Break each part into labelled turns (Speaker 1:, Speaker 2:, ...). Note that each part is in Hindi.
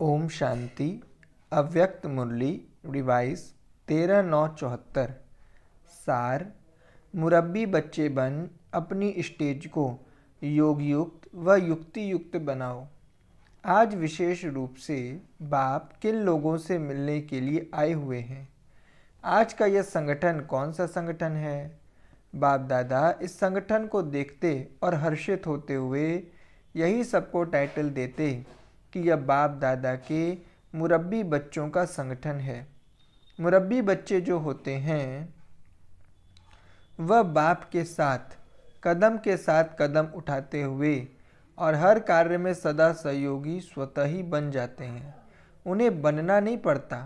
Speaker 1: ओम शांति। अव्यक्त मुरली रिवाइज 13/9/74। सार। मुरब्बी बच्चे बन अपनी स्टेज को योग युक्त व युक्ति युक्त बनाओ। आज विशेष रूप से बाप किन लोगों से मिलने के लिए आए हुए हैं? आज का यह संगठन कौन सा संगठन है? बाप दादा इस संगठन को देखते और हर्षित होते हुए यही सबको टाइटल देते कि यह बाप दादा के मुरब्बी बच्चों का संगठन है। मुरब्बी बच्चे जो होते हैं वह बाप के साथ कदम उठाते हुए और हर कार्य में सदा सहयोगी स्वतः ही बन जाते हैं। उन्हें बनना नहीं पड़ता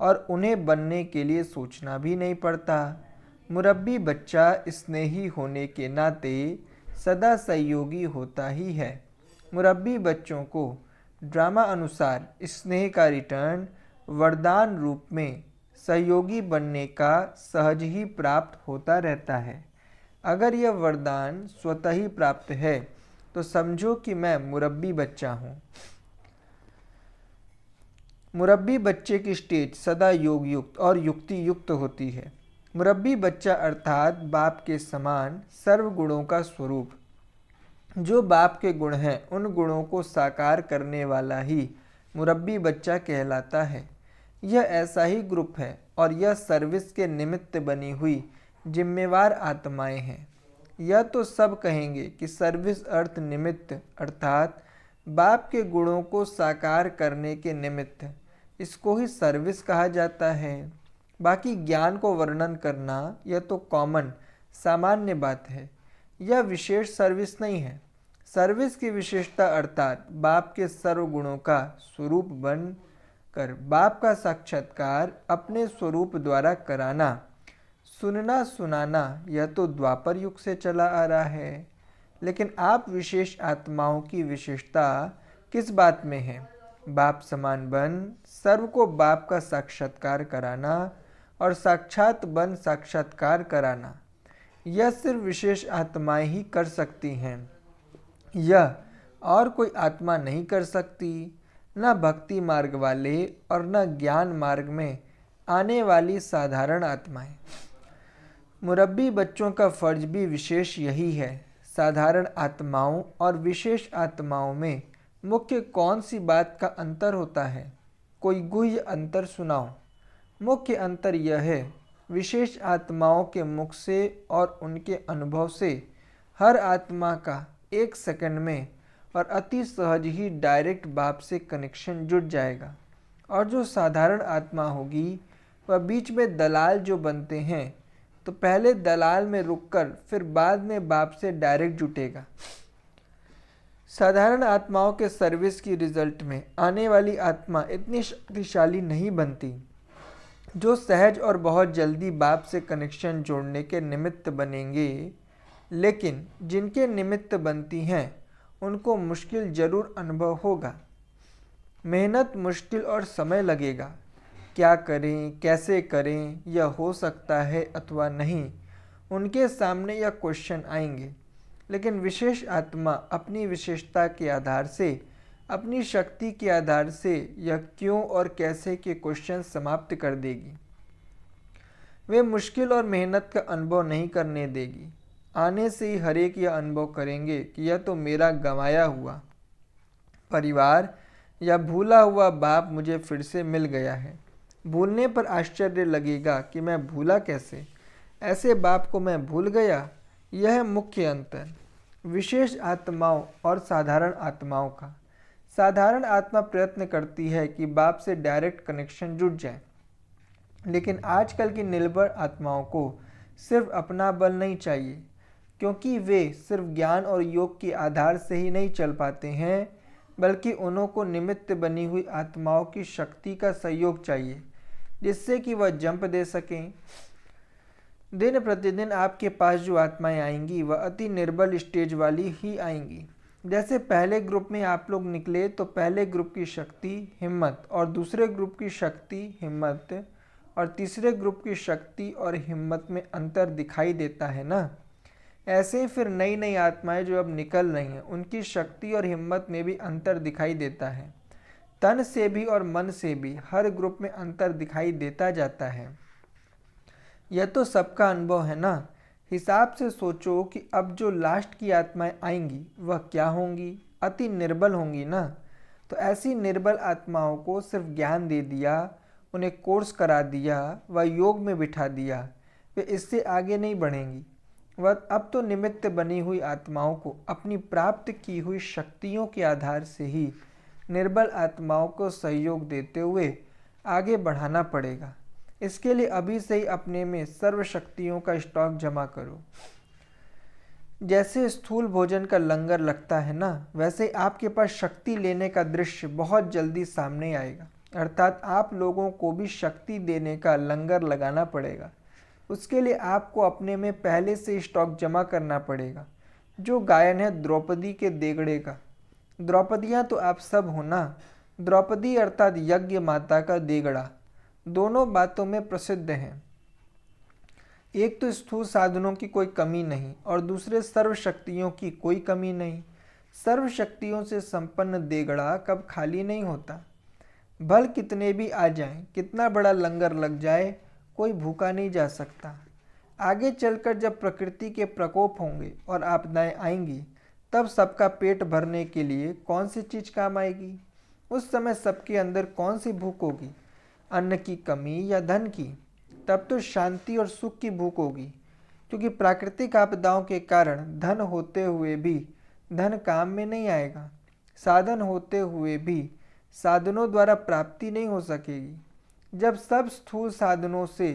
Speaker 1: और उन्हें बनने के लिए सोचना भी नहीं पड़ता। मुरब्बी बच्चा स्नेही होने के नाते सदा सहयोगी होता ही है। मुरब्बी बच्चों को ड्रामा अनुसार स्नेह का रिटर्न वरदान रूप में सहयोगी बनने का सहज ही प्राप्त होता रहता है। अगर यह वरदान स्वतः ही प्राप्त है तो समझो कि मैं मुरब्बी बच्चा हूँ। मुरब्बी बच्चे की स्टेज सदा योग युक्त और युक्ति युक्त होती है। मुरब्बी बच्चा अर्थात बाप के समान सर्व गुणों का स्वरूप। जो बाप के गुण हैं उन गुणों को साकार करने वाला ही मुरब्बी बच्चा कहलाता है। यह ऐसा ही ग्रुप है और यह सर्विस के निमित्त बनी हुई जिम्मेवार आत्माएं हैं। यह तो सब कहेंगे कि सर्विस अर्थ निमित्त अर्थात बाप के गुणों को साकार करने के निमित्त, इसको ही सर्विस कहा जाता है। बाकी ज्ञान को वर्णन करना यह तो कॉमन सामान्य बात है। यह विशेष सर्विस नहीं है। सर्विस की विशेषता अर्थात बाप के सर्व गुणों का स्वरूप बन कर बाप का साक्षात्कार अपने स्वरूप द्वारा कराना, सुनना सुनाना, यह तो द्वापर युग से चला आ रहा है। लेकिन आप विशेष आत्माओं की विशेषता किस बात में है? बाप समान बन सर्व को बाप का साक्षात्कार कराना और साक्षात बन साक्षात्कार कराना, यह सिर्फ विशेष आत्माएं ही कर सकती हैं। यह और कोई आत्मा नहीं कर सकती। न भक्ति मार्ग वाले और न ज्ञान मार्ग में आने वाली साधारण आत्माएं। मुरब्बी बच्चों का फर्ज भी विशेष यही है। साधारण आत्माओं और विशेष आत्माओं में मुख्य कौन सी बात का अंतर होता है? कोई गुह्य अंतर सुनाओ। मुख्य अंतर यह है, विशेष आत्माओं के मुख से और उनके अनुभव से हर आत्मा का एक सेकंड में और अति सहज ही डायरेक्ट बाप से कनेक्शन जुड़ जाएगा। और जो साधारण आत्मा होगी वह बीच में दलाल जो बनते हैं तो पहले दलाल में रुककर फिर बाद में बाप से डायरेक्ट जुटेगा। साधारण आत्माओं के सर्विस की रिजल्ट में आने वाली आत्मा इतनी शक्तिशाली नहीं बनती जो सहज और बहुत जल्दी बाप से कनेक्शन जोड़ने के निमित्त बनेंगे। लेकिन जिनके निमित्त बनती हैं उनको मुश्किल जरूर अनुभव होगा। मेहनत मुश्किल और समय लगेगा। क्या करें, कैसे करें, यह हो सकता है अथवा नहीं, उनके सामने यह क्वेश्चन आएंगे। लेकिन विशेष आत्मा अपनी विशेषता के आधार से, अपनी शक्ति के आधार से यह क्यों और कैसे के क्वेश्चन समाप्त कर देगी। वे मुश्किल और मेहनत का अनुभव नहीं करने देगी। आने से ही हर एक यह अनुभव करेंगे कि यह तो मेरा गंवाया हुआ परिवार या भूला हुआ बाप मुझे फिर से मिल गया है। भूलने पर आश्चर्य लगेगा कि मैं भूला कैसे, ऐसे बाप को मैं भूल गया। यह है मुख्य अंतर विशेष आत्माओं और साधारण आत्माओं का। साधारण आत्मा प्रयत्न करती है कि बाप से डायरेक्ट कनेक्शन जुड़ जाए, लेकिन आजकल की निर्बल आत्माओं को सिर्फ अपना बल नहीं चाहिए, क्योंकि वे सिर्फ ज्ञान और योग के आधार से ही नहीं चल पाते हैं, बल्कि उन्हों को निमित्त बनी हुई आत्माओं की शक्ति का सहयोग चाहिए, जिससे कि वह जंप दे सकें। दिन प्रतिदिन आपके पास जो आत्माएं आएंगी वह अति निर्बल स्टेज वाली ही आएंगी। जैसे पहले ग्रुप में आप लोग निकले तो पहले ग्रुप की शक्ति हिम्मत और दूसरे ग्रुप की शक्ति हिम्मत और तीसरे ग्रुप की शक्ति और हिम्मत में अंतर दिखाई देता है ना। ऐसे ही फिर नई नई आत्माएं जो अब निकल रही हैं उनकी शक्ति और हिम्मत में भी अंतर दिखाई देता है। तन से भी और मन से भी हर ग्रुप में अंतर दिखाई देता जाता है। यह तो सबका अनुभव है ना। हिसाब से सोचो कि अब जो लास्ट की आत्माएं आएंगी वह क्या होंगी? अति निर्बल होंगी ना। तो ऐसी निर्बल आत्माओं को सिर्फ ज्ञान दे दिया, उन्हें कोर्स करा दिया, व योग में बिठा दिया, वे इससे आगे नहीं बढ़ेंगी। वह अब तो निमित्त बनी हुई आत्माओं को अपनी प्राप्त की हुई शक्तियों के आधार से ही निर्बल आत्माओं को सहयोग देते हुए आगे बढ़ाना पड़ेगा। इसके लिए अभी से ही अपने में सर्व शक्तियों का स्टॉक जमा करो। जैसे स्थूल भोजन का लंगर लगता है ना, वैसे आपके पास शक्ति लेने का दृश्य बहुत जल्दी सामने आएगा। अर्थात आप लोगों को भी शक्ति देने का लंगर लगाना पड़ेगा। उसके लिए आपको अपने में पहले से स्टॉक जमा करना पड़ेगा। जो गायन है द्रौपदी के देगड़े का। द्रौपदियाँ तो आप सब हो ना। द्रौपदी अर्थात यज्ञ माता का देगड़ा दोनों बातों में प्रसिद्ध हैं। एक तो स्थूल साधनों की कोई कमी नहीं और दूसरे सर्व शक्तियों की कोई कमी नहीं। सर्व शक्तियों से संपन्न देगड़ा कब खाली नहीं होता। भल कितने भी आ जाएं, कितना बड़ा लंगर लग जाए, कोई भूखा नहीं जा सकता। आगे चलकर जब प्रकृति के प्रकोप होंगे और आपदाएं आएंगी, तब सबका पेट भरने के लिए कौन सी चीज काम आएगी? उस समय सबके अंदर कौन सी भूख होगी? अन्न की कमी या धन की? तब तो शांति और सुख की भूख होगी, क्योंकि प्राकृतिक आपदाओं के कारण धन होते हुए भी धन काम में नहीं आएगा। साधन होते हुए भी साधनों द्वारा प्राप्ति नहीं हो सकेगी। जब सब स्थूल साधनों से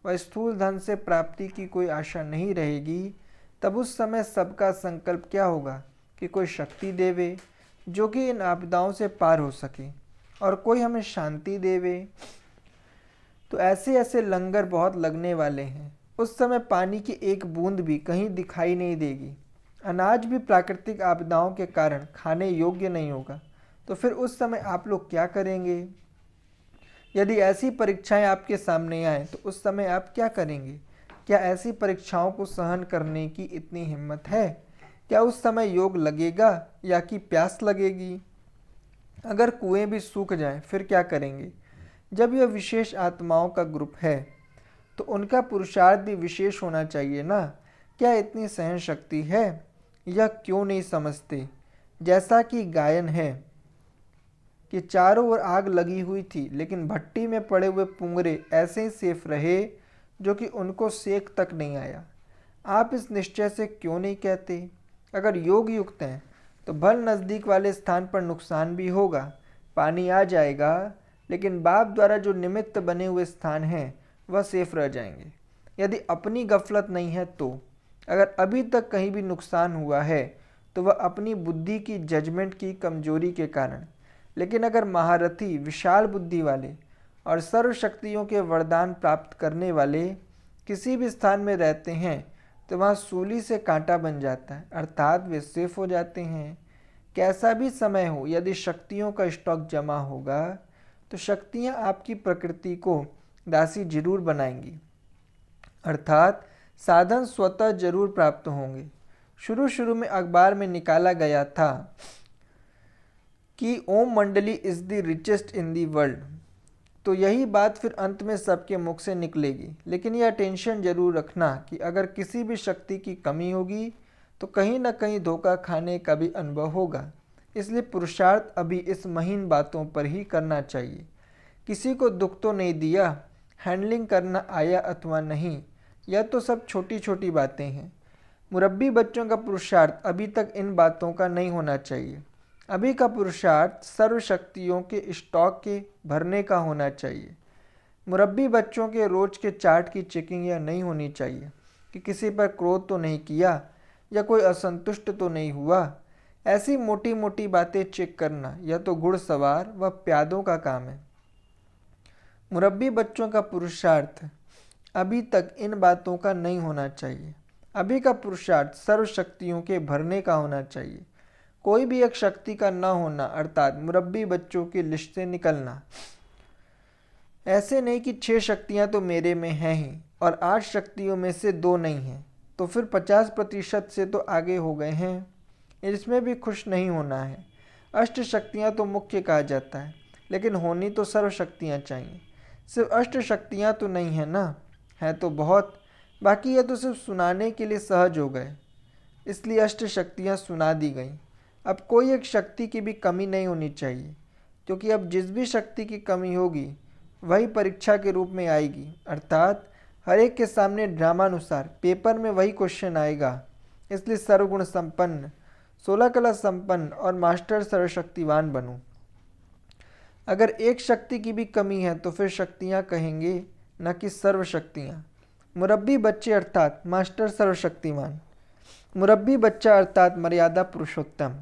Speaker 1: व स्थूल धन से प्राप्ति की कोई आशा नहीं रहेगी, तब उस समय सबका संकल्प क्या होगा कि कोई शक्ति देवे जो कि इन आपदाओं से पार हो सके, और कोई हमें शांति देवे। तो ऐसे ऐसे लंगर बहुत लगने वाले हैं। उस समय पानी की एक बूंद भी कहीं दिखाई नहीं देगी। अनाज भी प्राकृतिक आपदाओं के कारण खाने योग्य नहीं होगा। तो फिर उस समय आप लोग क्या करेंगे? यदि ऐसी परीक्षाएं आपके सामने आए तो उस समय आप क्या करेंगे? क्या ऐसी परीक्षाओं को सहन करने की इतनी हिम्मत है? क्या उस समय योग लगेगा या कि प्यास लगेगी? अगर कुएं भी सूख जाएं फिर क्या करेंगे? जब यह विशेष आत्माओं का ग्रुप है तो उनका पुरुषार्थ भी विशेष होना चाहिए ना। क्या इतनी सहन शक्ति है? यह क्यों नहीं समझते? जैसा कि गायन है कि चारों ओर आग लगी हुई थी, लेकिन भट्टी में पड़े हुए पुंगरे ऐसे ही सेफ रहे जो कि उनको सेक तक नहीं आया। आप इस निश्चय से क्यों नहीं कहते? अगर योग युक्त हैं तो भल नज़दीक वाले स्थान पर नुकसान भी होगा, पानी आ जाएगा, लेकिन बाप द्वारा जो निमित्त बने हुए स्थान हैं वह सेफ रह जाएंगे। यदि अपनी गफलत नहीं है तो अगर अभी तक कहीं भी नुकसान हुआ है तो वह अपनी बुद्धि की जजमेंट की कमजोरी के कारण। लेकिन अगर महारथी, विशाल बुद्धि वाले और सर्व शक्तियों के वरदान प्राप्त करने वाले किसी भी स्थान में रहते हैं तो वहाँ सूली से कांटा बन जाता है, अर्थात वे सेफ हो जाते हैं। कैसा भी समय हो, यदि शक्तियों का स्टॉक जमा होगा तो शक्तियाँ आपकी प्रकृति को दासी जरूर बनाएंगी, अर्थात साधन स्वतः जरूर प्राप्त होंगे। शुरू शुरू में अखबार में निकाला गया था कि ओम मंडली is the richest in the world, तो यही बात फिर अंत में सबके मुख से निकलेगी। लेकिन यह टेंशन जरूर रखना कि अगर किसी भी शक्ति की कमी होगी तो कहीं न कहीं धोखा खाने का भी अनुभव होगा। इसलिए पुरुषार्थ अभी इस महीन बातों पर ही करना चाहिए। किसी को दुख तो नहीं दिया, हैंडलिंग करना आया अथवा नहीं, यह तो सब छोटी छोटी बातें हैं। मुरब्बी बच्चों का पुरुषार्थ अभी तक इन बातों का नहीं होना चाहिए। अभी का पुरुषार्थ सर्व शक्तियों के स्टॉक के भरने का होना चाहिए। मुरब्बी बच्चों के रोज के चार्ट की चेकिंग यह नहीं होनी चाहिए कि किसी पर क्रोध तो नहीं किया या कोई असंतुष्ट तो नहीं हुआ। ऐसी मोटी मोटी बातें चेक करना यह तो घुड़सवार व प्यादों का काम है। मुरब्बी बच्चों का पुरुषार्थ अभी तक इन बातों का नहीं होना चाहिए। अभी का पुरुषार्थ सर्व शक्तियों के भरने का होना चाहिए। कोई भी एक शक्ति का न होना, अर्थात मुरब्बी बच्चों की लिस्ट से निकलना। ऐसे नहीं कि 6 शक्तियां तो मेरे में हैं ही और 8 शक्तियों में से 2 नहीं हैं, तो फिर 50% से तो आगे हो गए हैं। इसमें भी खुश नहीं होना है। अष्ट शक्तियां तो मुख्य कहा जाता है। लेकिन होनी तो सर्व शक्तियाँ चाहिए। सिर्फ अष्ट शक्तियाँ तो नहीं है ना, है तो बहुत। बाकी ये तो सिर्फ सुनाने के लिए सहज हो गए, इसलिए अष्ट शक्तियाँ सुना दी गईं। अब कोई एक शक्ति की भी कमी नहीं होनी चाहिए, क्योंकि अब जिस भी शक्ति की कमी होगी वही परीक्षा के रूप में आएगी, अर्थात हर एक के सामने ड्रामानुसार पेपर में वही क्वेश्चन आएगा। इसलिए सर्वगुण संपन्न, 16 कला संपन्न और मास्टर सर्वशक्तिवान बनूं। अगर एक शक्ति की भी कमी है तो फिर शक्तियाँ कहेंगे, न कि सर्वशक्तियाँ। मुरब्बी बच्चे अर्थात मास्टर सर्वशक्तिमान। मुरब्बी बच्चा अर्थात मर्यादा पुरुषोत्तम।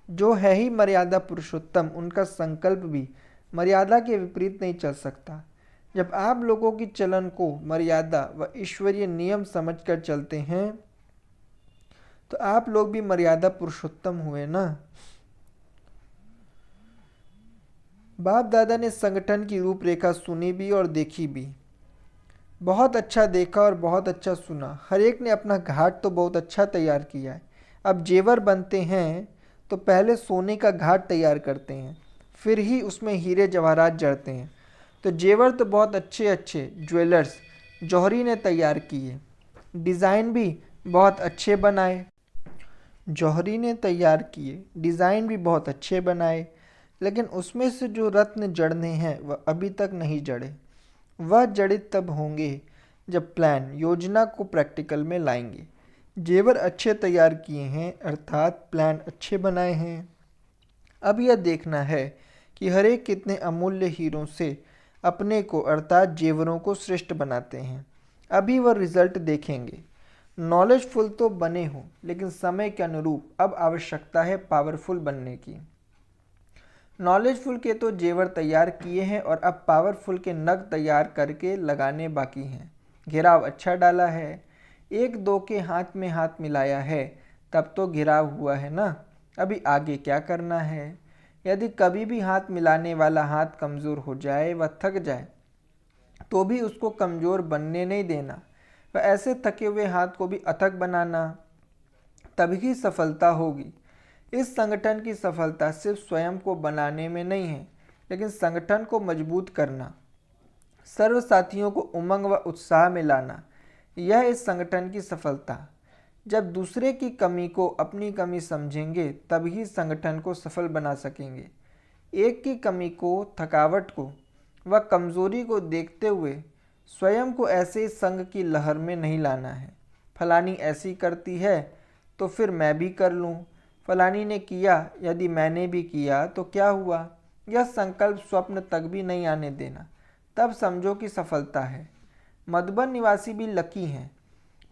Speaker 1: जो है ही मर्यादा पुरुषोत्तम, उनका संकल्प भी मर्यादा के विपरीत नहीं चल सकता। जब आप लोगों की चलन को मर्यादा व ईश्वरीय नियम समझकर चलते हैं तो आप लोग भी मर्यादा पुरुषोत्तम हुए ना। बाप दादा ने संगठन की रूपरेखा सुनी भी और देखी भी। बहुत अच्छा देखा और बहुत अच्छा सुना। हर एक ने अपना घाट तो बहुत अच्छा तैयार किया है। अब जेवर बनते हैं तो पहले सोने का घाट तैयार करते हैं, फिर ही उसमें हीरे जवाहरात जड़ते हैं। तो जेवर तो बहुत अच्छे अच्छे ज्वेलर्स जौहरी ने तैयार किए, डिज़ाइन भी बहुत अच्छे बनाए। जौहरी ने तैयार किए, डिज़ाइन भी बहुत अच्छे बनाए, लेकिन उसमें से जो रत्न जड़ने हैं वह अभी तक नहीं जड़े। वह जड़ित तब होंगे जब प्लान योजना को प्रैक्टिकल में लाएंगे। जेवर अच्छे तैयार किए हैं अर्थात प्लान अच्छे बनाए हैं। अब यह देखना है कि हर एक कितने अमूल्य हीरों से अपने को अर्थात जेवरों को श्रेष्ठ बनाते हैं। अभी वह रिजल्ट देखेंगे। नॉलेजफुल तो बने हो, लेकिन समय के अनुरूप अब आवश्यकता है पावरफुल बनने की। नॉलेजफुल के तो जेवर तैयार किए हैं और अब पावरफुल के नग तैयार करके लगाने बाकी हैं। घेराव अच्छा डाला है, एक दो के हाथ में हाथ मिलाया है, तब तो घेराव हुआ है ना। अभी आगे क्या करना है? यदि कभी भी हाथ मिलाने वाला हाथ कमज़ोर हो जाए व थक जाए तो भी उसको कमज़ोर बनने नहीं देना, व ऐसे थके हुए हाथ को भी अथक बनाना, तभी सफलता होगी। इस संगठन की सफलता सिर्फ स्वयं को बनाने में नहीं है, लेकिन संगठन को मजबूत करना, सर्व साथियों को उमंग व उत्साह में लाना, यह इस संगठन की सफलता। जब दूसरे की कमी को अपनी कमी समझेंगे तभी संगठन को सफल बना सकेंगे। एक की कमी को, थकावट को व कमज़ोरी को देखते हुए स्वयं को ऐसे संग की लहर में नहीं लाना है। फलानी ऐसी करती है तो फिर मैं भी कर लूँ। फलानी ने किया, यदि मैंने भी किया तो क्या हुआ? यह संकल्प स्वप्न तक भी नहीं आने देना, तब समझो कि सफलता है। मधुबन निवासी भी लकी हैं।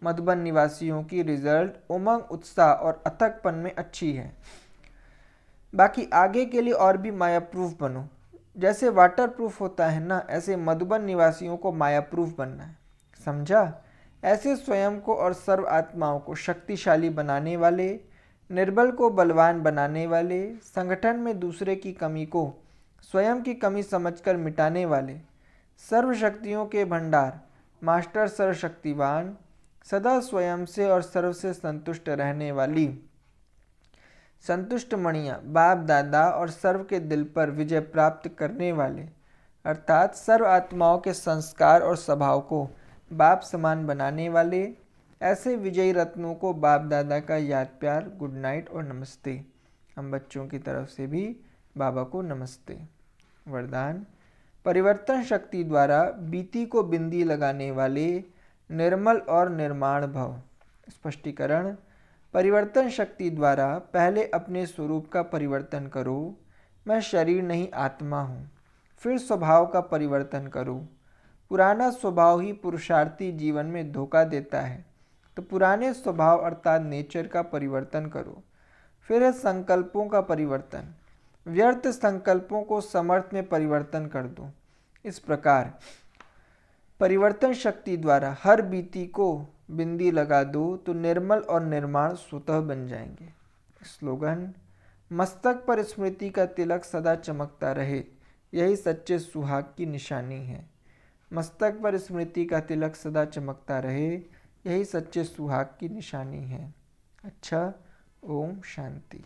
Speaker 1: मधुबन निवासियों की रिजल्ट उमंग, उत्साह और अथकपन में अच्छी है। बाकी आगे के लिए और भी माया प्रूफ बनो। जैसे वाटर प्रूफ होता है ना, ऐसे मधुबन निवासियों को माया प्रूफ बनना है, समझा? ऐसे स्वयं को और सर्व आत्माओं को शक्तिशाली बनाने वाले, निर्बल को बलवान बनाने वाले, संगठन में दूसरे की कमी को स्वयं की कमी समझकर मिटाने वाले, सर्व शक्तियों के भंडार मास्टर सर्वशक्तिवान, सदा स्वयं से और सर्व से संतुष्ट रहने वाली संतुष्ट मणियाँ बाप दादा और सर्व के दिल पर विजय प्राप्त करने वाले, अर्थात सर्व आत्माओं के संस्कार और स्वभाव को बाप समान बनाने वाले, ऐसे विजयी रत्नों को बाप दादा का याद प्यार, गुड नाइट और नमस्ते। हम बच्चों की तरफ से भी बाबा को नमस्ते। वरदान: परिवर्तन शक्ति द्वारा बीती को बिंदी लगाने वाले निर्मल और निर्माण भव। स्पष्टीकरण: परिवर्तन शक्ति द्वारा पहले अपने स्वरूप का परिवर्तन करो। मैं शरीर नहीं आत्मा हूँ। फिर स्वभाव का परिवर्तन करो। पुराना स्वभाव ही पुरुषार्थी जीवन में धोखा देता है, तो पुराने स्वभाव अर्थात नेचर का परिवर्तन करो। फिर है संकल्पों का परिवर्तन। व्यर्थ संकल्पों को समर्थ में परिवर्तन कर दो। इस प्रकार परिवर्तन शक्ति द्वारा हर बीती को बिंदी लगा दो तो निर्मल और निर्माण स्वतः बन जाएंगे। स्लोगन: मस्तक पर स्मृति का तिलक सदा चमकता रहे, यही सच्चे सुहाग की निशानी है। मस्तक पर स्मृति का तिलक सदा चमकता रहे, यही सच्चे सुहाग की निशानी है। अच्छा, ओम शांति।